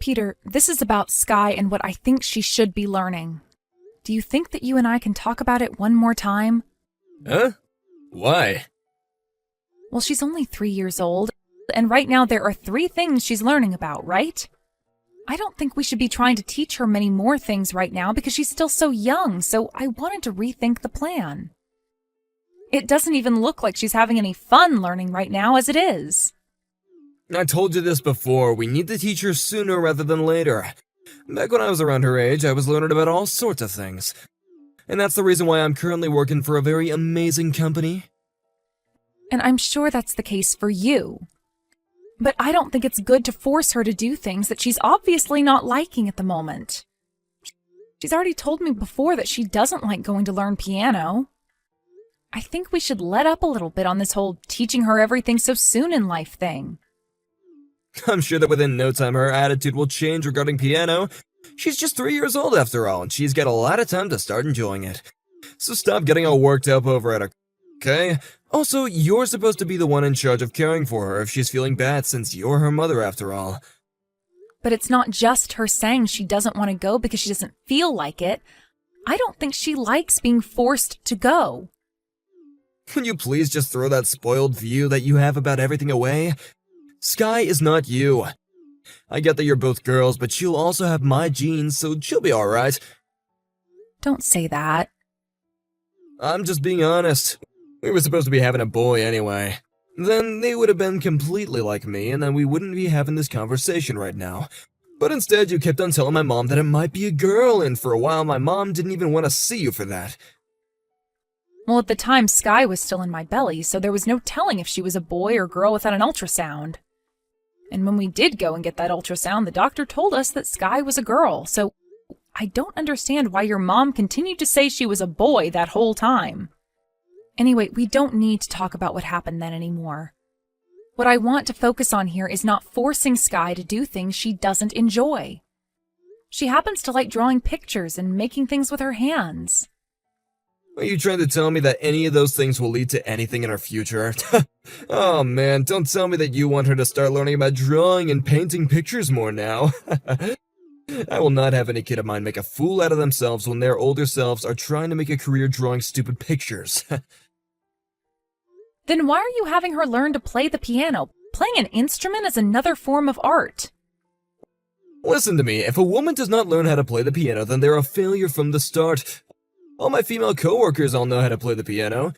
Peter, this is about Sky and what I think she should be learning. Do you think that you and I can talk about it one more time? Huh? Why? Well, she's only 3 years old, and right now there are 3 things she's learning about, right? I don't think we should be trying to teach her many more things right now because she's still so young, so I wanted to rethink the plan. It doesn't even look like she's having any fun learning right now as it is. I told you this before, we need to teach her sooner rather than later. Back when I was around her age, I was learning about all sorts of things. And that's the reason why I'm currently working for a very amazing company. And I'm sure that's the case for you. But I don't think it's good to force her to do things that she's obviously not liking at the moment. She's already told me before that she doesn't like going to learn piano. I think we should let up a little bit on this whole teaching her everything so soon in life thing. I'm sure that within no time her attitude will change regarding piano. She's just 3 years old after all, and she's got a lot of time to start enjoying it. So stop getting all worked up over it, okay? Also, you're supposed to be the one in charge of caring for her if she's feeling bad since you're her mother after all. But it's not just her saying she doesn't want to go because she doesn't feel like it. I don't think she likes being forced to go. Can you please just throw that spoiled view that you have about everything away? Sky is not you. I get that you're both girls, but she'll also have my genes, so she'll be alright. Don't say that. I'm just being honest. We were supposed to be having a boy anyway. Then they would have been completely like me, and then we wouldn't be having this conversation right now. But instead, you kept on telling my mom that it might be a girl, and for a while my mom didn't even want to see you for that. Well, at the time, Sky was still in my belly, so there was no telling if she was a boy or girl without an ultrasound. And when we did go and get that ultrasound, the doctor told us that Sky was a girl, so I don't understand why your mom continued to say she was a boy that whole time. Anyway, we don't need to talk about what happened then anymore. What I want to focus on here is not forcing Sky to do things she doesn't enjoy. She happens to like drawing pictures and making things with her hands. Are you trying to tell me that any of those things will lead to anything in her future? Oh man, don't tell me that you want her to start learning about drawing and painting pictures more now. I will not have any kid of mine make a fool out of themselves when their older selves are trying to make a career drawing stupid pictures. Then why are you having her learn to play the piano? Playing an instrument is another form of art. Listen to me, if a woman does not learn how to play the piano, then they're a failure from the start. All my female coworkers all know how to play the piano.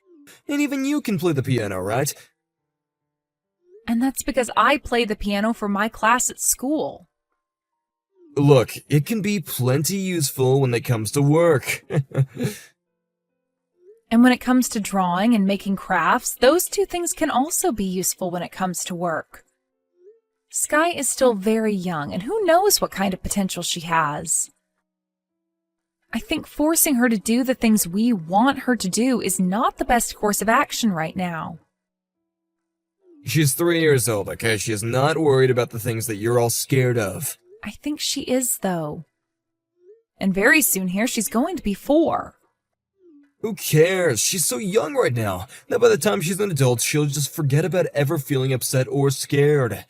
And even you can play the piano, right? And that's because I play the piano for my class at school. Look, it can be plenty useful when it comes to work. And when it comes to drawing and making crafts, those 2 things can also be useful when it comes to work. Sky is still very young, and who knows what kind of potential she has. I think forcing her to do the things we want her to do is not the best course of action right now. She's 3 years old, okay? She is not worried about the things that you're all scared of. I think she is, though. And very soon here, she's going to be 4. Who cares? She's so young right now. That by the time she's an adult, she'll just forget about ever feeling upset or scared.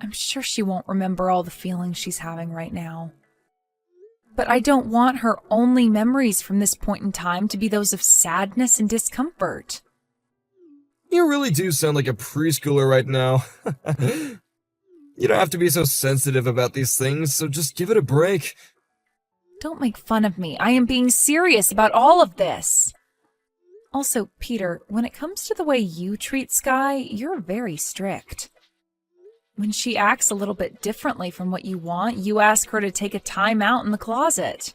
I'm sure she won't remember all the feelings she's having right now. But I don't want her only memories from this point in time to be those of sadness and discomfort. You really do sound like a preschooler right now. You don't have to be so sensitive about these things, so just give it a break. Don't make fun of me. I am being serious about all of this. Also, Peter, when it comes to the way you treat Sky, you're very strict. When she acts a little bit differently from what you want, you ask her to take a time out in the closet.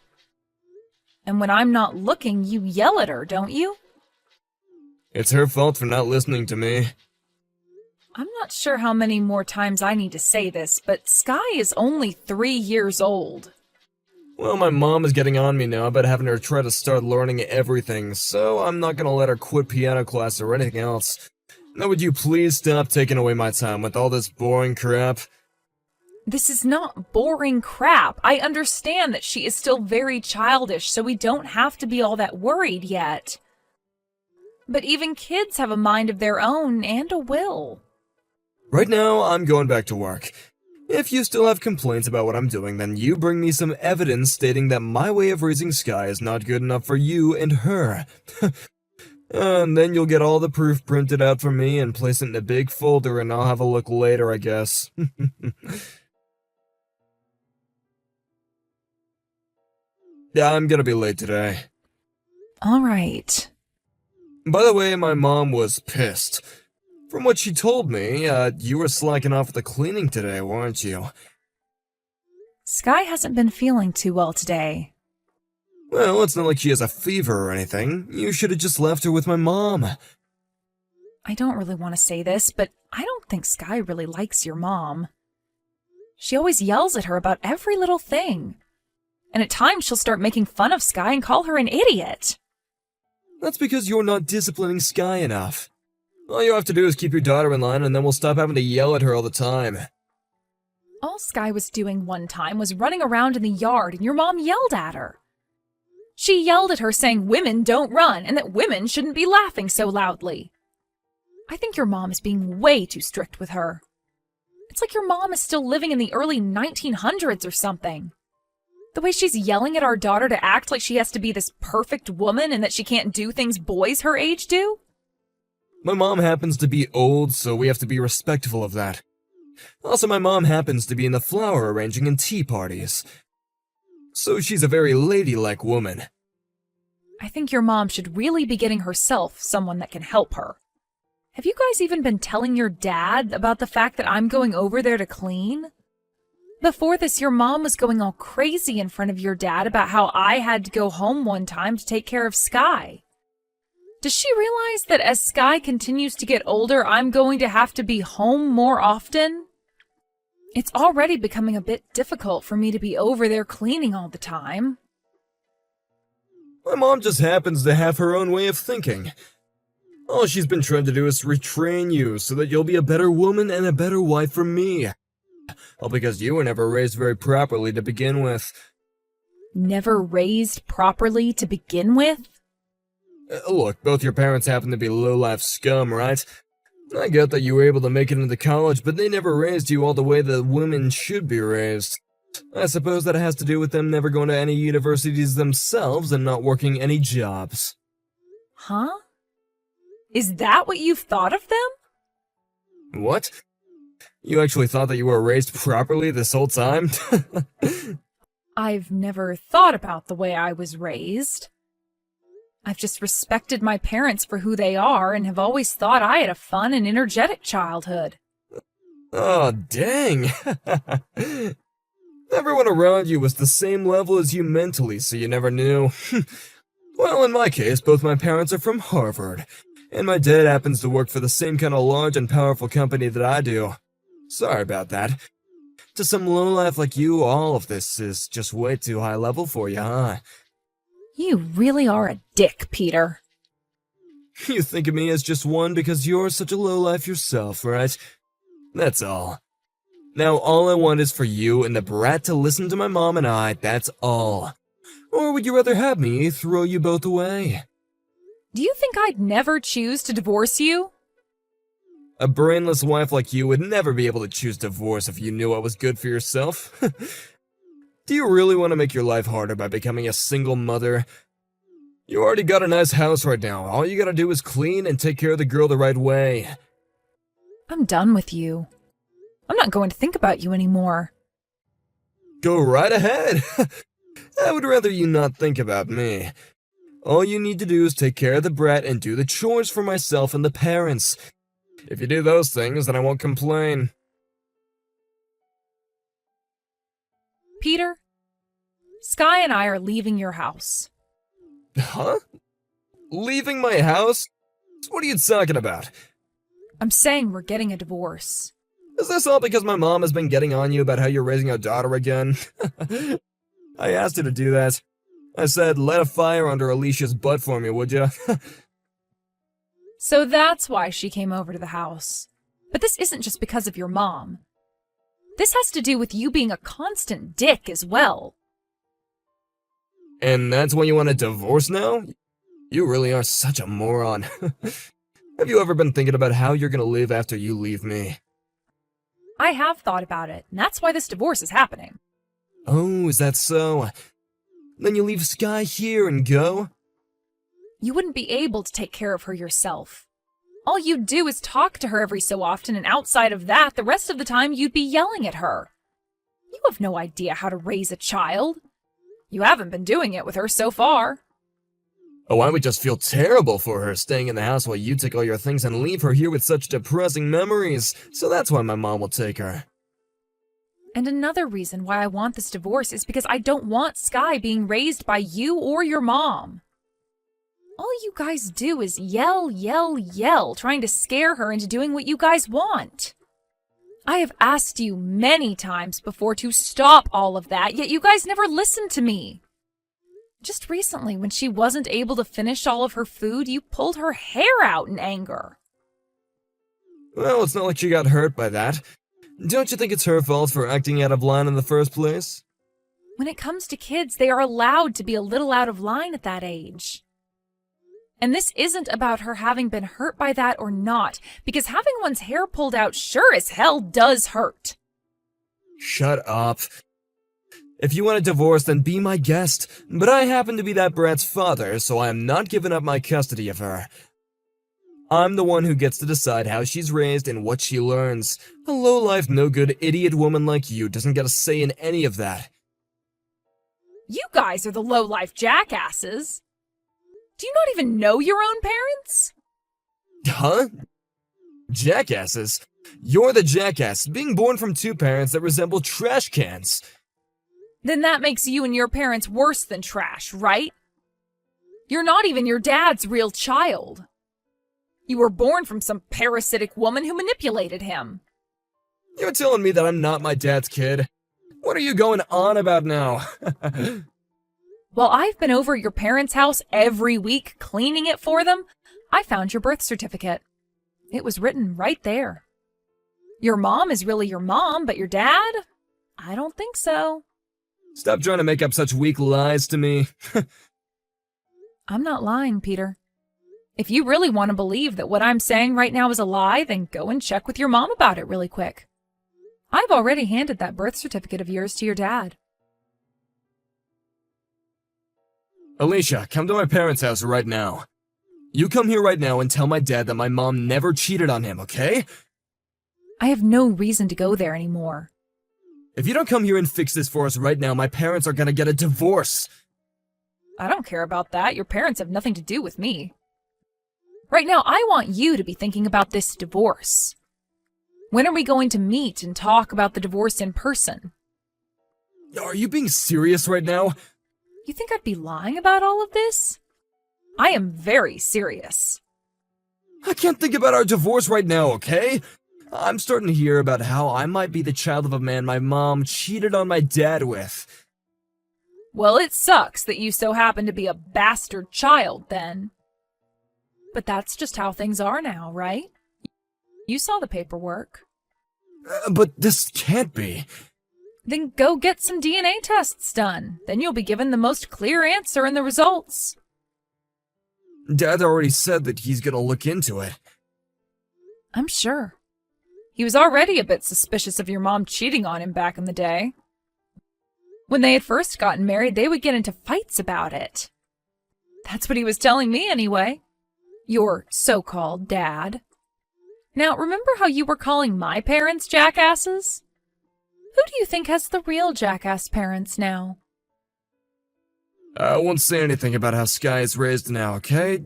And when I'm not looking, you yell at her, don't you? It's her fault for not listening to me. I'm not sure how many more times I need to say this, but Sky is only 3 years old. Well, my mom is getting on me now about having her try to start learning everything, so I'm not gonna let her quit piano class or anything else. Now would you please stop taking away my time with all this boring crap? This is not boring crap. I understand that she is still very childish, so we don't have to be all that worried yet. But even kids have a mind of their own and a will. Right now, I'm going back to work. If you still have complaints about what I'm doing, then you bring me some evidence stating that my way of raising Sky is not good enough for you and her. And then you'll get all the proof printed out for me and place it in a big folder, and I'll have a look later, I guess. Yeah, I'm gonna be late today. All right. By the way, my mom was pissed. From what she told me, you were slacking off with the cleaning today, weren't you? Sky hasn't been feeling too well today. Well, it's not like she has a fever or anything. You should have just left her with my mom. I don't really want to say this, but I don't think Sky really likes your mom. She always yells at her about every little thing. And at times she'll start making fun of Sky and call her an idiot. That's because you're not disciplining Sky enough. All you have to do is keep your daughter in line, and then we'll stop having to yell at her all the time. All Sky was doing one time was running around in the yard, and your mom yelled at her. She yelled at her saying women don't run and that women shouldn't be laughing so loudly. I think your mom is being way too strict with her. It's like your mom is still living in the early 1900s or something. The way she's yelling at our daughter to act like she has to be this perfect woman and that she can't do things boys her age do. My mom happens to be old, so we have to be respectful of that. Also, my mom happens to be in the flower arranging and tea parties. So she's a very ladylike woman. I think your mom should really be getting herself someone that can help her. Have you guys even been telling your dad about the fact that I'm going over there to clean? Before this, your mom was going all crazy in front of your dad about how I had to go home one time to take care of Sky. Does she realize that as Sky continues to get older, I'm going to have to be home more often? It's already becoming a bit difficult for me to be over there cleaning all the time. My mom just happens to have her own way of thinking. All she's been trying to do is retrain you so that you'll be a better woman and a better wife for me. All because you were never raised very properly to begin with. Never raised properly to begin with? Look, both your parents happen to be low-life scum, right? I get that you were able to make it into college, but they never raised you all the way that women should be raised. I suppose that has to do with them never going to any universities themselves and not working any jobs. Huh? Is that what you've thought of them? What? You actually thought that you were raised properly this whole time? I've never thought about the way I was raised. I've just respected my parents for who they are and have always thought I had a fun and energetic childhood. Oh, dang. Everyone around you was the same level as you mentally, so you never knew. Well, in my case, both my parents are from Harvard, and my dad happens to work for the same kind of large and powerful company that I do. Sorry about that. To some lowlife like you, all of this is just way too high level for you, huh? You really are a dick, Peter. You think of me as just one because you're such a lowlife yourself, right? That's all. Now all I want is for you and the brat to listen to my mom and I, that's all. Or would you rather have me throw you both away? Do you think I'd never choose to divorce you? A brainless wife like you would never be able to choose divorce if you knew what was good for yourself. Do you really want to make your life harder by becoming a single mother? You already got a nice house right now. All you gotta do is clean and take care of the girl the right way. I'm done with you. I'm not going to think about you anymore. Go right ahead. I would rather you not think about me. All you need to do is take care of the brat and do the chores for myself and the parents. If you do those things, then I won't complain. Peter, Sky and I are leaving your house. Huh? Leaving my house? What are you talking about? I'm saying we're getting a divorce. Is this all because my mom has been getting on you about how you're raising a daughter again? I asked her to do that. I said, light a fire under Alicia's butt for me, would ya? So that's why she came over to the house. But this isn't just because of your mom. This has to do with you being a constant dick as well. And that's why you want a divorce now? You really are such a moron. Have you ever been thinking about how you're gonna live after you leave me? I have thought about it, and that's why this divorce is happening. Oh, is that so? Then you leave Sky here and go? You wouldn't be able to take care of her yourself. All you'd do is talk to her every so often, and outside of that, the rest of the time you'd be yelling at her. You have no idea how to raise a child. You haven't been doing it with her so far. Oh, I would just feel terrible for her staying in the house while you take all your things and leave her here with such depressing memories, so that's why my mom will take her. And another reason why I want this divorce is because I don't want Sky being raised by you or your mom. All you guys do is yell, yell, yell, trying to scare her into doing what you guys want. I have asked you many times before to stop all of that, yet you guys never listen to me. Just recently, when she wasn't able to finish all of her food, you pulled her hair out in anger. Well, it's not like she got hurt by that. Don't you think it's her fault for acting out of line in the first place? When it comes to kids, they are allowed to be a little out of line at that age. And this isn't about her having been hurt by that or not, because having one's hair pulled out sure as hell does hurt. Shut up. If you want a divorce, then be my guest, but I happen to be that brat's father, so I am not giving up my custody of her. I'm the one who gets to decide how she's raised and what she learns. A low-life, no-good idiot woman like you doesn't get a say in any of that. You guys are the low-life jackasses. Do you not even know your own parents? Huh? Jackasses? You're the jackass, being born from two parents that resemble trash cans. Then that makes you and your parents worse than trash, right? You're not even your dad's real child. You were born from some parasitic woman who manipulated him. You're telling me that I'm not my dad's kid? What are you going on about now? While I've been over at your parents' house every week cleaning it for them, I found your birth certificate. It was written right there. Your mom is really your mom, but your dad? I don't think so. Stop trying to make up such weak lies to me. I'm not lying, Peter. If you really want to believe that what I'm saying right now is a lie, then go and check with your mom about it really quick. I've already handed that birth certificate of yours to your dad. Alicia, come to my parents' house right now. You come here right now and tell my dad that my mom never cheated on him, okay? I have no reason to go there anymore. If you don't come here and fix this for us right now, my parents are gonna get a divorce. I don't care about that. Your parents have nothing to do with me. Right now, I want you to be thinking about this divorce. When are we going to meet and talk about the divorce in person? Are you being serious right now? You think I'd be lying about all of this? I am very serious. I can't think about our divorce right now, okay? I'm starting to hear about how I might be the child of a man my mom cheated on my dad with. Well, it sucks that you so happen to be a bastard child, then. But that's just how things are now, right? You saw the paperwork. But this can't be. Then go get some DNA tests done. Then you'll be given the most clear answer in the results. Dad already said that he's gonna look into it. I'm sure. He was already a bit suspicious of your mom cheating on him back in the day. When they had first gotten married, they would get into fights about it. That's what he was telling me anyway. Your so-called dad. Now, remember how you were calling my parents jackasses? Who do you think has the real jackass parents now? I won't say anything about how Sky is raised now, okay?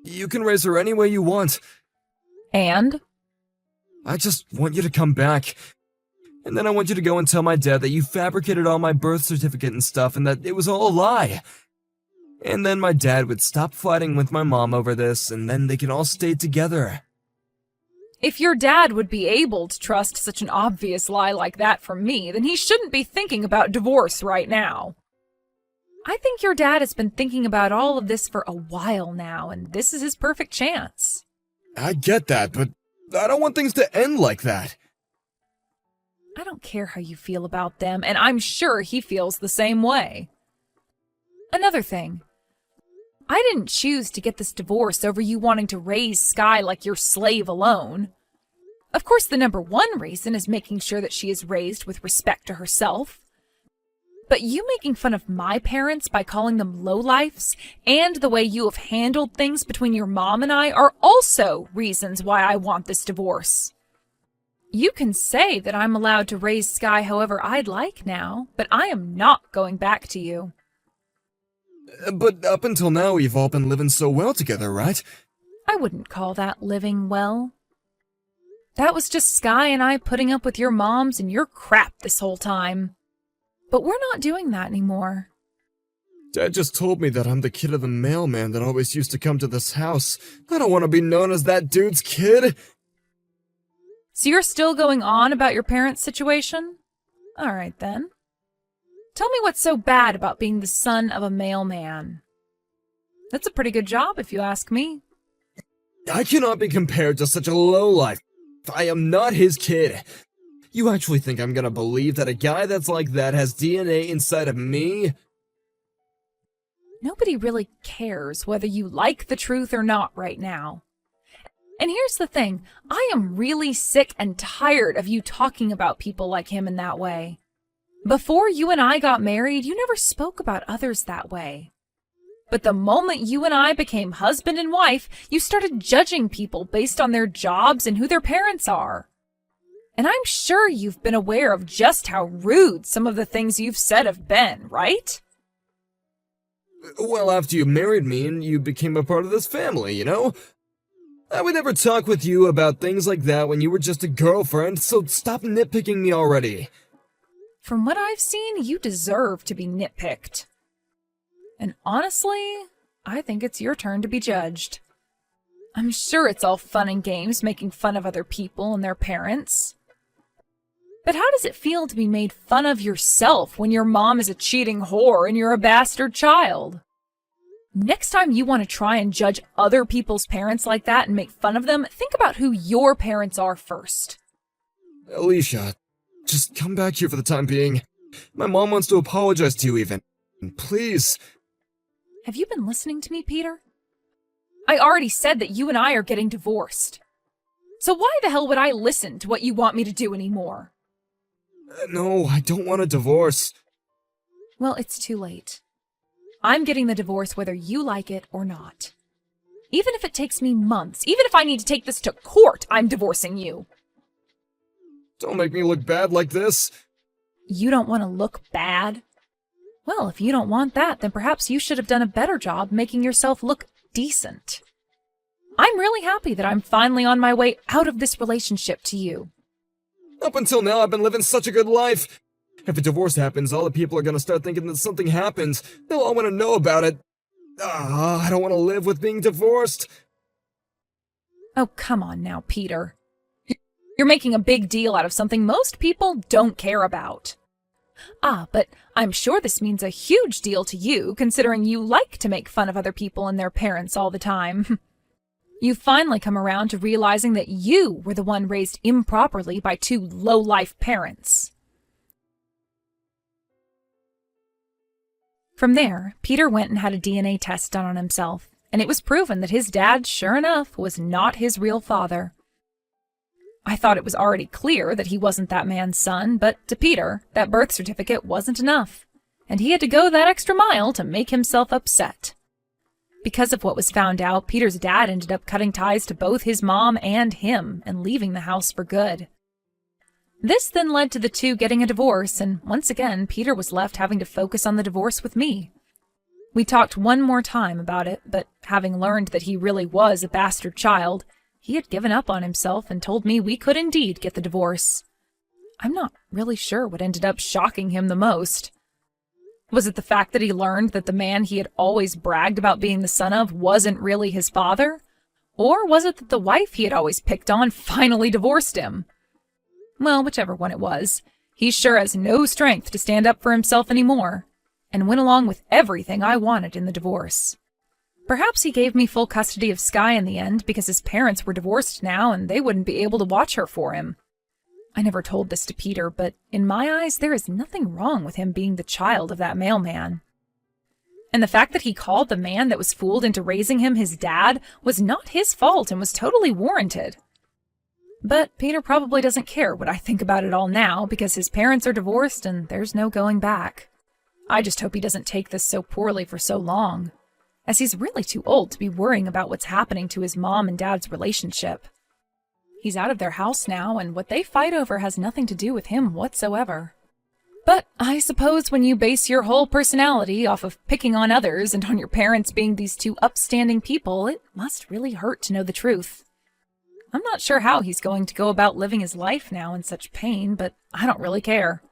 You can raise her any way you want. And? I just want you to come back. And then I want you to go and tell my dad that you fabricated all my birth certificate and stuff and that it was all a lie. And then my dad would stop fighting with my mom over this, and then they can all stay together. If your dad would be able to trust such an obvious lie like that from me, then he shouldn't be thinking about divorce right now. I think your dad has been thinking about all of this for a while now, and this is his perfect chance. I get that, but I don't want things to end like that. I don't care how you feel about them, and I'm sure he feels the same way. Another thing. I didn't choose to get this divorce over you wanting to raise Sky like your slave alone. Of course, the number one reason is making sure that she is raised with respect to herself. But you making fun of my parents by calling them lowlifes and the way you have handled things between your mom and I are also reasons why I want this divorce. You can say that I'm allowed to raise Sky however I'd like now, but I am not going back to you. But up until now, we've all been living so well together, right? I wouldn't call that living well. That was just Sky and I putting up with your moms and your crap this whole time. But we're not doing that anymore. Dad just told me that I'm the kid of the mailman that always used to come to this house. I don't want to be known as that dude's kid. So you're still going on about your parents' situation? All right then. Tell me what's so bad about being the son of a mailman. That's a pretty good job if you ask me. I cannot be compared to such a lowlife. I am not his kid. You actually think I'm gonna believe that a guy that's like that has DNA inside of me? Nobody really cares whether you like the truth or not right now. And here's the thing, I am really sick and tired of you talking about people like him in that way. Before you and I got married, you never spoke about others that way. But the moment you and I became husband and wife, you started judging people based on their jobs and who their parents are. And I'm sure you've been aware of just how rude some of the things you've said have been, right? Well, after you married me and you became a part of this family, you know? I would never talk with you about things like that when you were just a girlfriend, so stop nitpicking me already. From what I've seen, you deserve to be nitpicked. And honestly, I think it's your turn to be judged. I'm sure it's all fun and games making fun of other people and their parents. But how does it feel to be made fun of yourself when your mom is a cheating whore and you're a bastard child? Next time you want to try and judge other people's parents like that and make fun of them, think about who your parents are first. Alicia, just come back here for the time being. My mom wants to apologize to you even. Please. Have you been listening to me, Peter? I already said that you and I are getting divorced. So why the hell would I listen to what you want me to do anymore? No, I don't want a divorce. Well, it's too late. I'm getting the divorce whether you like it or not. Even if it takes me months, even if I need to take this to court, I'm divorcing you. Don't make me look bad like this. You don't want to look bad? Well, if you don't want that, then perhaps you should have done a better job making yourself look decent. I'm really happy that I'm finally on my way out of this relationship to you. Up until now, I've been living such a good life. If a divorce happens, all the people are gonna start thinking that something happened. They'll all want to know about it. I don't want to live with being divorced. Oh, come on now, Peter. You're making a big deal out of something most people don't care about. But I'm sure this means a huge deal to you, considering you like to make fun of other people and their parents all the time. You've finally come around to realizing that you were the one raised improperly by two low-life parents. From there, Peter went and had a DNA test done on himself, and it was proven that his dad, sure enough, was not his real father. I thought it was already clear that he wasn't that man's son, but to Peter, that birth certificate wasn't enough, and he had to go that extra mile to make himself upset. Because of what was found out, Peter's dad ended up cutting ties to both his mom and him and leaving the house for good. This then led to the two getting a divorce, and once again, Peter was left having to focus on the divorce with me. We talked one more time about it, but having learned that he really was a bastard child, he had given up on himself and told me we could indeed get the divorce. I'm not really sure what ended up shocking him the most. Was it the fact that he learned that the man he had always bragged about being the son of wasn't really his father? Or was it that the wife he had always picked on finally divorced him? Well, whichever one it was, he sure has no strength to stand up for himself anymore, and went along with everything I wanted in the divorce. Perhaps he gave me full custody of Sky in the end because his parents were divorced now and they wouldn't be able to watch her for him. I never told this to Peter, but in my eyes, there is nothing wrong with him being the child of that mailman. And the fact that he called the man that was fooled into raising him his dad was not his fault and was totally warranted. But Peter probably doesn't care what I think about it all now because his parents are divorced and there's no going back. I just hope he doesn't take this so poorly for so long, as he's really too old to be worrying about what's happening to his mom and dad's relationship. He's out of their house now, and what they fight over has nothing to do with him whatsoever. But I suppose when you base your whole personality off of picking on others and on your parents being these two upstanding people, it must really hurt to know the truth. I'm not sure how he's going to go about living his life now in such pain, but I don't really care.